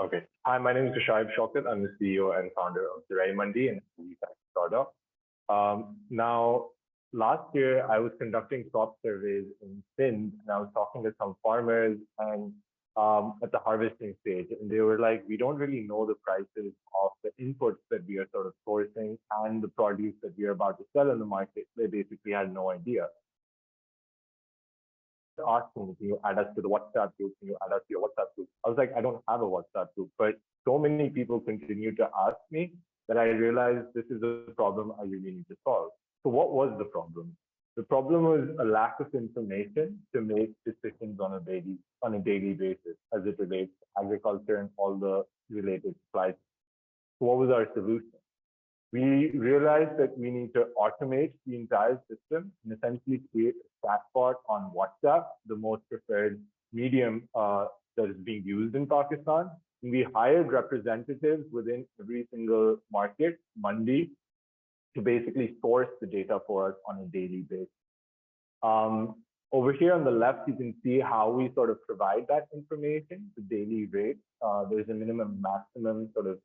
Okay. Hi, my name is Zarai. I'm the CEO and founder of Zarai Mandi and startup. Now, last year I was conducting crop surveys in Sindh, and I was talking to some farmers and at the harvesting stage, and they were like, "We don't really know the prices of the inputs that we are sort of sourcing and the produce that we are about to sell in the market." They basically had no idea. Asked me, "Can you add us to the WhatsApp group? Can you add us to your WhatsApp group?" I was like, "I don't have a WhatsApp group," but so many people continue to ask me that I realized this is a problem I really need to solve. So what was the problem? The problem was a lack of information to make decisions on a daily basis as it relates to agriculture and all the related supplies. So what was our solution? We realized that we need to automate the entire system and essentially create a chatbot on WhatsApp, the most preferred medium that is being used in Pakistan. And we hired representatives within every single market, Mandi, to basically source the data for us on a daily basis. Over here on the left, you can see how we sort of provide that information, the daily rate. There's a minimum, maximum sort of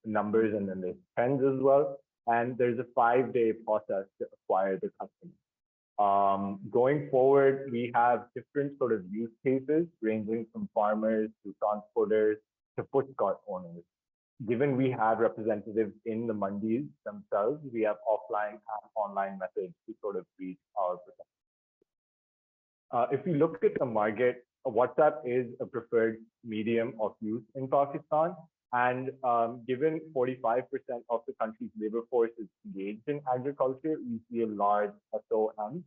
numbers, and then there's trends as well. And there's a 5-day process to acquire the customer. Going forward, we have different sort of use cases ranging from farmers to transporters to push cart owners. Given we have representatives in the mandis themselves, we have offline and online methods to sort of reach our potential. If you look at the market, WhatsApp is a preferred medium of use in Pakistan. And given 45% of the country's labor force is engaged in agriculture, we see a large SOM.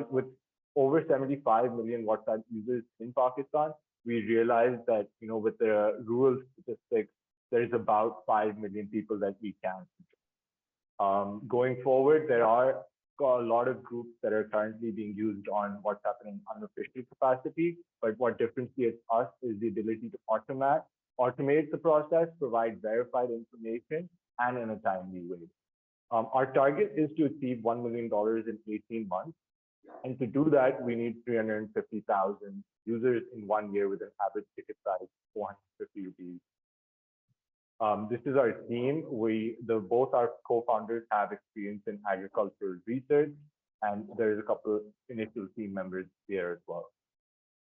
With over 75 million WhatsApp users in Pakistan, we realized that, with the rural statistics, there's about 5 million people that we can. Going forward, there are a lot of groups that are currently being used on WhatsApp in an unofficial capacity. But what differentiates us is the ability to automate the process, provide verified information, and in a timely way. Our target is to achieve $1 million in 18 months. And to do that, we need 350,000 users in 1 year with an average ticket size of 450 rupees. This is our team. Both our co-founders have experience in agricultural research, and there's a couple of initial team members here as well.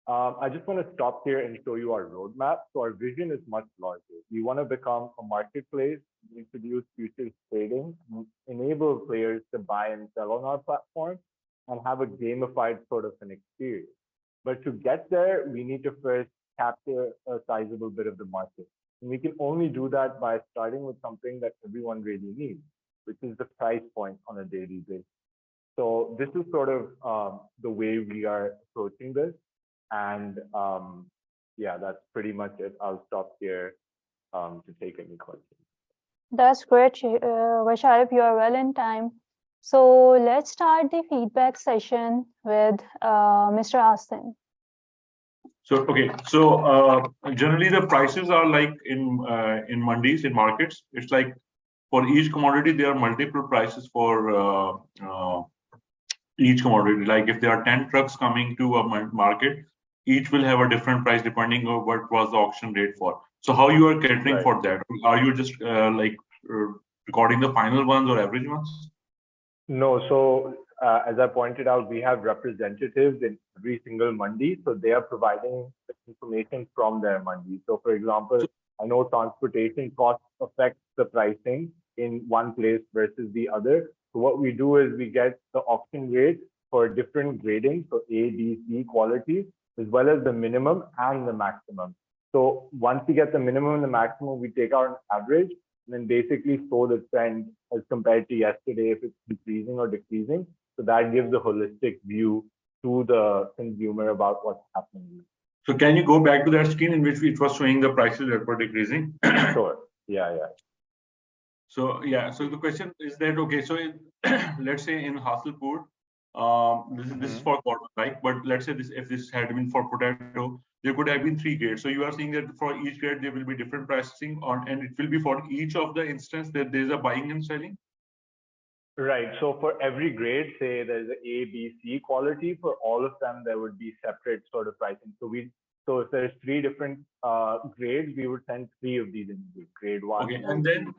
I just want to stop here and show you our roadmap. So our vision is much larger. We want to become a marketplace, introduce futures trading, enable players to buy and sell on our platform, and have a gamified sort of an experience. But to get there, we need to first capture a sizable bit of the market. And we can only do that by starting with something that everyone really needs, which is the price point on a daily basis. So this is sort of the way we are approaching this. And yeah, that's pretty much it. I'll stop here to take any questions. That's great, Vaishali. You are well in time. So let's start the feedback session with Mr. Austin. So okay, so generally the prices are like in mandis, in markets. It's like for each commodity there are multiple prices for each commodity. Like if there are 10 trucks coming to a market, each will have a different price depending on what was the auction rate for. So how you are catering for that? Are you just recording the final ones or average ones? No, so as I pointed out, we have representatives in every single mandi, so they are providing the information from their mandi. So for example, I know transportation costs affect the pricing in one place versus the other. So what we do is we get the auction rate for different grading, so A, B, C quality, as well as the minimum and the maximum. So once we get the minimum and the maximum, we take out an average and then basically show the trend as compared to yesterday, if it's decreasing or decreasing. So that gives a holistic view to the consumer about what's happening. So can you go back to that screen in which it was showing the prices that were decreasing? Sure. Yeah. So yeah, so the question is that, okay, so let's say in Hasselpur, this is for cotton, right? But let's say if this had been for potato, there could have been 3 grades. So you are saying that for each grade there will be different pricing and it will be for each of the instance that there is a buying and selling? Right. So for every grade, say there's a A, B, C quality. For all of them, there would be separate sort of pricing. So So if there's 3 different grades, we would send 3 of these images, grade 1. Okay, and then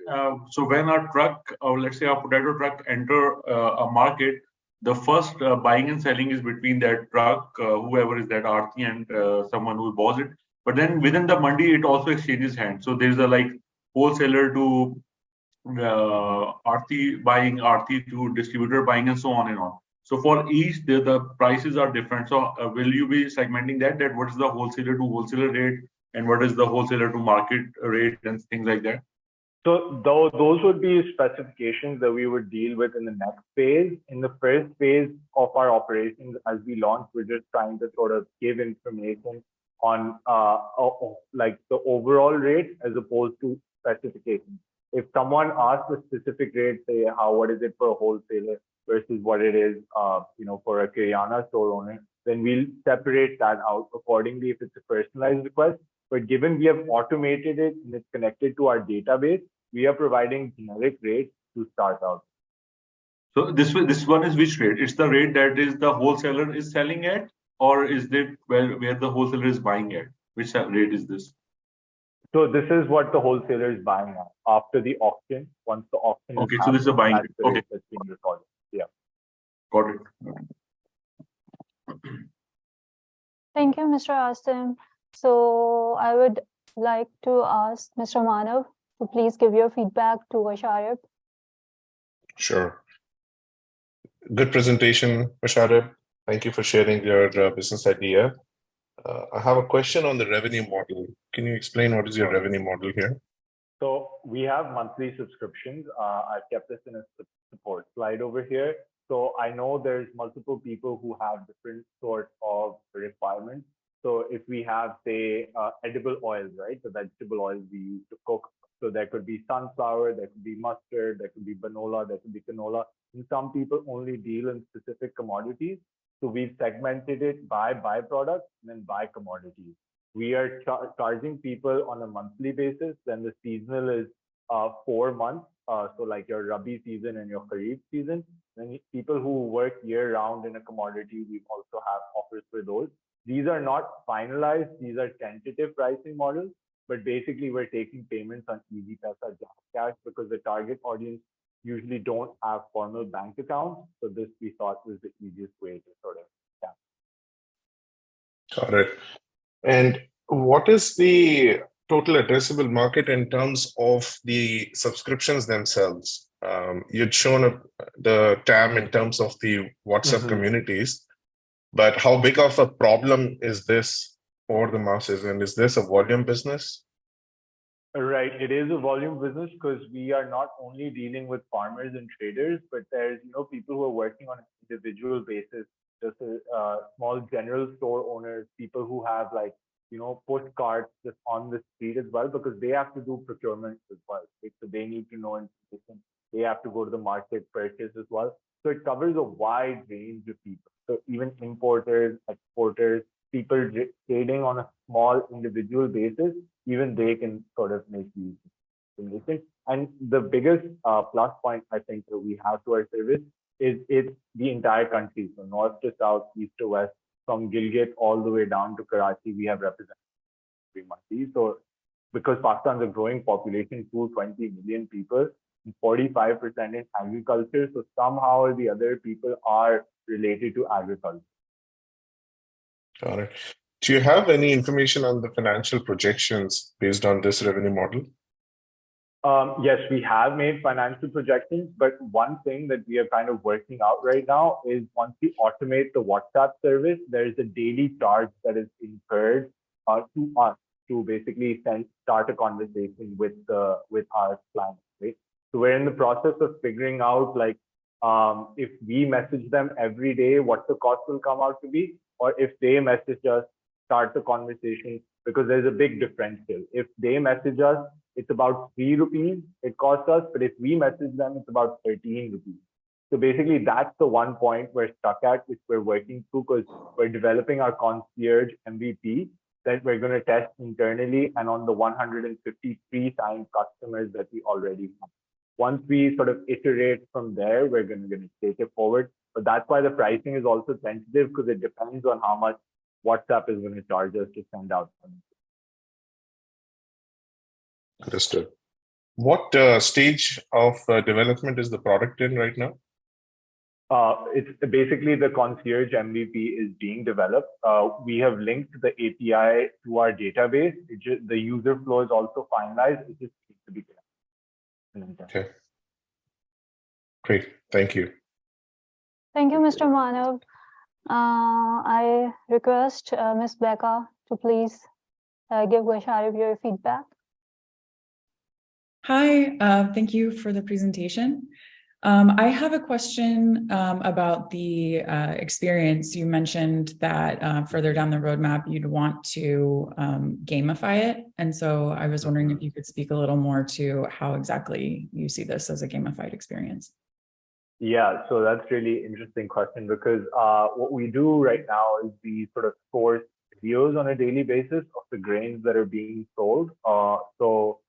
so when a truck, or let's say a potato truck, enter a market, the first buying and selling is between that truck, whoever is that Aarti, and someone who buys it. But then within the mandi, it also exchanges hands. So there's a like wholesaler to Aarti buying, Aarti to distributor buying, and so on and on. So for each, the prices are different. So will you be segmenting that what is the wholesaler to wholesaler rate, and what is the wholesaler to market rate, and things like that? So those would be specifications that we would deal with in the next phase. In the first phase of our operations, as we launch, we're just trying to sort of give information on like the overall rate as opposed to specifications. If someone asks a specific rate, say what is it for a wholesaler versus what it is, for a Kiryana store owner, then we'll separate that out accordingly if it's a personalized request. But given we have automated it and it's connected to our database, we are providing generic rates to start out. So this one is which rate? It's the rate that is the wholesaler is selling at, or is it where the wholesaler is buying at? Which rate is this? So this is what the wholesaler is buying at after the auction. Once the auction okay, is so this is a buying rate. Okay, that's being recorded. Yeah. Got it. Thank you, Mr. Asim. So I would like to ask Mr. Manav to please give your feedback to Musharraf. Sure. Good presentation, Musharraf. Thank you for sharing your business idea. I have a question on the revenue model. Can you explain what is your revenue model here? So we have monthly subscriptions. I've kept this in a support slide over here. So I know there's multiple people who have different sorts of requirements. So if we have, say, edible oils, right? The vegetable oils we use to cook. So there could be sunflower, there could be mustard, there could be banola, there could be canola. And some people only deal in specific commodities. So we've segmented it by byproducts and then by commodities. We are charging people on a monthly basis. Then the seasonal is 4 months. So like your Rabi season and your Kharif season. Then people who work year round in a commodity, we also have offers for those. These are not finalized. These are tentative pricing models. But basically, we're taking payments on Easy Paisa Cash because the target audience usually don't have formal bank accounts. So this we thought was the easiest way to sort of Got it. And what is the total addressable market in terms of the subscriptions themselves? You'd shown the TAM in terms of the WhatsApp communities, but how big of a problem is this for the masses? And is this a volume business? Right. It is a volume business because we are not only dealing with farmers and traders, but there's, people who are working on an individual basis, just a small general store owners, people who have like, push carts just on the street as well, because they have to do procurement as well. Right? So they need to know information. They have to go to the market, purchase as well. So it covers a wide range of people. So even importers, exporters, people trading on a small individual basis, even they can sort of make use of information. And the biggest plus point I think that we have to our service is it's the entire country. So north to south, east to west, from Gilgit all the way down to Karachi, we have representation every Mandi. So because Pakistan's a growing population, 220 million people, and 45% in agriculture. So somehow or the other, people are related to agriculture. Got it. Do you have any information on the financial projections based on this revenue model? Yes, we have made financial projections, but one thing that we are kind of working out right now is once we automate the WhatsApp service, there is a daily charge that is incurred to us to basically start a conversation with our clients, right? So we're in the process of figuring out like if we message them every day, what the cost will come out to be, or if they message us, start the conversation, because there's a big differential. If they message us, it's about 3 rupees it costs us, but if we message them, it's about 13 rupees. So basically, that's the one point we're stuck at, which we're working through, because we're developing our concierge MVP that we're going to test internally and on the 153 signed customers that we already have. Once we sort of iterate from there, we're going to take it forward. But that's why the pricing is also sensitive, because it depends on how much WhatsApp is going to charge us to send out them. Understood. What stage of development is the product in right now? It's basically the concierge MVP is being developed. We have linked the API to our database. The user flow is also finalized. It just needs to be connected. Okay. Great. Thank you. Thank you, Mr. Manav. I request Ms. Becca to please give Vaishali your feedback. Hi, thank you for the presentation. I have a question about the experience. You mentioned that further down the roadmap, you'd want to gamify it. And so I was wondering if you could speak a little more to how exactly you see this as a gamified experience. Yeah, so that's really interesting question because what we do right now is we sort of source videos on a daily basis of the grains that are being sold. So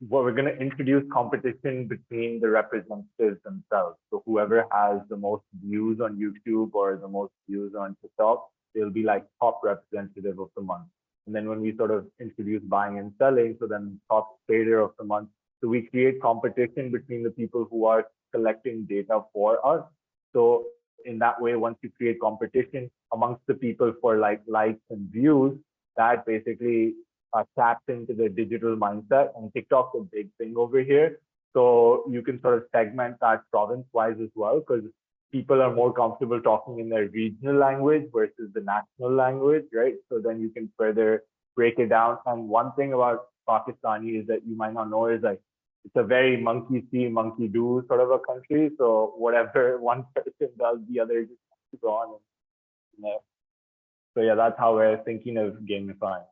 what we're going to introduce competition between the representatives themselves. So whoever has the most views on YouTube or the most views on TikTok, they'll be like top representative of the month. And then when we sort of introduce buying and selling, so then top trader of the month. So we create competition between the people who are collecting data for us. So in that way, once you create competition amongst the people for like likes and views, that basically taps into the digital mindset, and TikTok's a big thing over here. So you can sort of segment that province-wise as well, because people are more comfortable talking in their regional language versus the national language, right? So then you can further break it down. And one thing about Pakistani is that you might not know is like, it's a very monkey see, monkey do sort of a country. So whatever one person does, the other just goes on. And, you know. So yeah, that's how we're thinking of gamifying.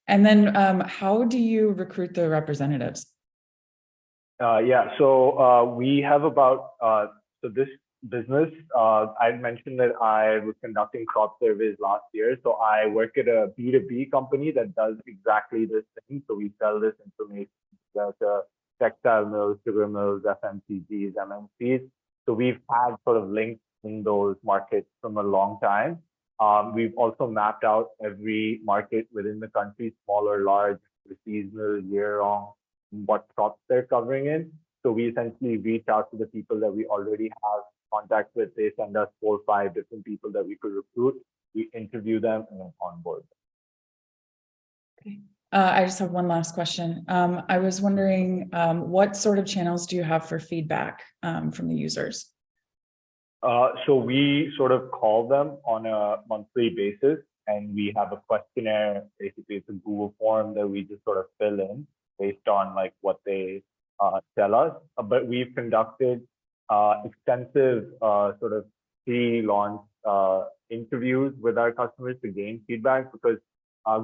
And then how do you recruit the representatives? Yeah, so we have about, so this business, I mentioned that I was conducting crop surveys last year. So I work at a B2B company that does exactly this thing. So we sell this information to textile mills, sugar mills, FMCGs, MNCs. So we've had sort of links in those markets from a long time. We've also mapped out every market within the country, small or large, seasonal, year-round, what crops they're covering in. So we essentially reach out to the people that we already have contact with. They send us 4 or 5 different people that we could recruit. We interview them and then onboard them. Okay. I just have one last question. I was wondering, what sort of channels do you have for feedback from the users? So we sort of call them on a monthly basis, and we have a questionnaire. Basically, it's a Google form that we just sort of fill in based on like what they tell us. But we've conducted extensive sort of pre-launch interviews with our customers to gain feedback, because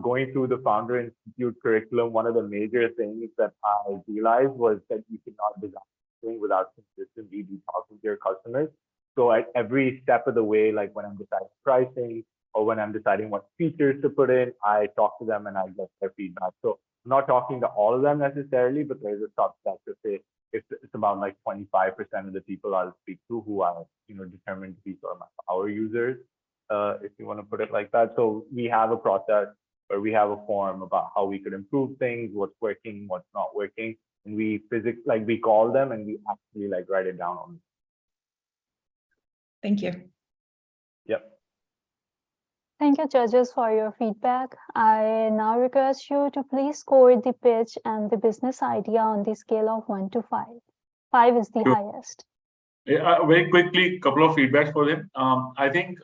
going through the Founder Institute curriculum, one of the major things that I realized was that you cannot design anything without consistently talking to your customers. So at every step of the way, like when I'm deciding pricing or when I'm deciding what features to put in, I talk to them and I get their feedback. So I'm not talking to all of them necessarily, but there's a subset to say it's about like 25% of the people I'll speak to who are, determined to be sort of my power users, if you want to put it like that. So we have a process where we have a form about how we could improve things, what's working, what's not working. And we we call them and we actually like write it down on. Thank you. Yep. Thank you, judges, for your feedback. I now request you to please score the pitch and the business idea on the scale of 1 to 5. 5 is the highest. Yeah, very quickly, couple of feedbacks for them. I think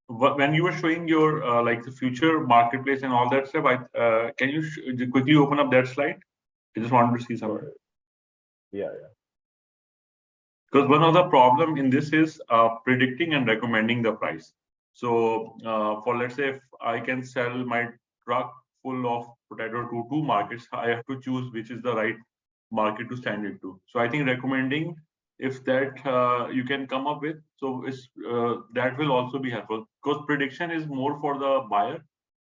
when you were showing your like the future marketplace and all that stuff, can you quickly open up that slide? I just wanted to see something. Yeah. Because one of the problem in this is predicting and recommending the price. So for let's say if I can sell my truck full of potato to 2 markets, I have to choose which is the right market to send it to. So I think recommending, if that you can come up with, so it's that will also be helpful, because prediction is more for the buyer.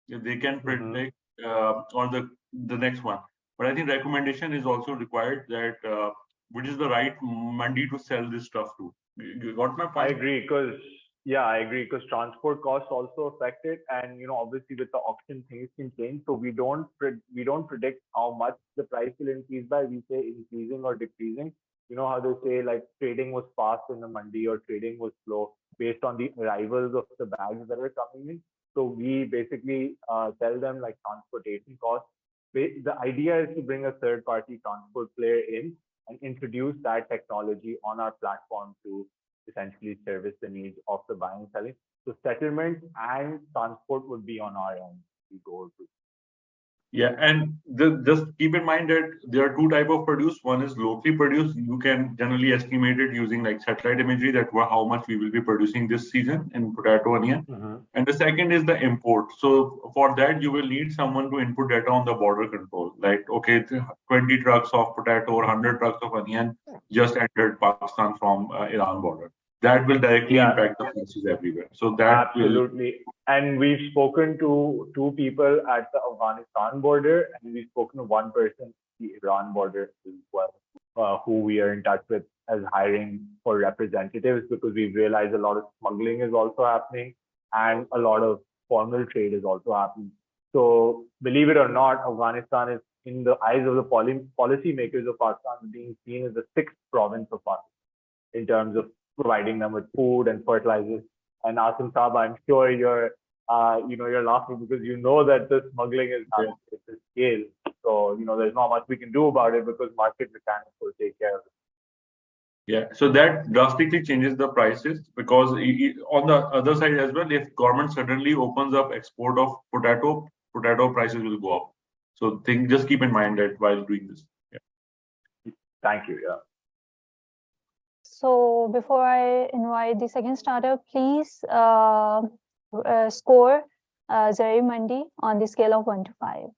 If they can predict or the next one. But I think recommendation is also required, that which is the right Mandi to sell this stuff to. You got my point? I agree, because Yeah, I agree, because transport costs also affect it, and obviously with the auction things can change. So we don't predict how much the price will increase by. We say increasing or decreasing. You know how they say like trading was fast in the mandi or trading was slow based on the arrivals of the bags that are coming in. So we basically tell them like transportation costs. The idea is to bring a third-party transport player in and introduce that technology on our platform to essentially service the needs of the buying and selling. So settlement and transport would be on our end. We go to. Yeah, and just keep in mind that there are two type of produce. One is locally produced. You can generally estimate it using like satellite imagery that how much we will be producing this season in potato onion. And the second is the import. So for that, you will need someone to input data on the border control. Like, okay, 20 trucks of potato or 100 trucks of onion just entered Pakistan from Iran border. That will directly impact the prices everywhere. So that absolutely. And we've spoken to 2 people at the Afghanistan border, and we've spoken to 1 person at the Iran border as well, who we are in touch with as hiring for representatives, because we've realized a lot of smuggling is also happening and a lot of formal trade is also happening. So believe it or not, Afghanistan is, in the eyes of the policy makers of Pakistan, being seen as the 6th province of Pakistan in terms of providing them with food and fertilizers. And Asim Saab, I'm sure you're laughing because you know that the smuggling is happening at this scale. So there's not much we can do about it because market mechanics will take care of it. Yeah, so that drastically changes the prices, because on the other side as well, if government suddenly opens up export of potato prices will go up. So just keep in mind that while doing this. Yeah. Thank you. Yeah. So before I invite the second startup, please score Zarai Mandi on the scale of 1 to 5.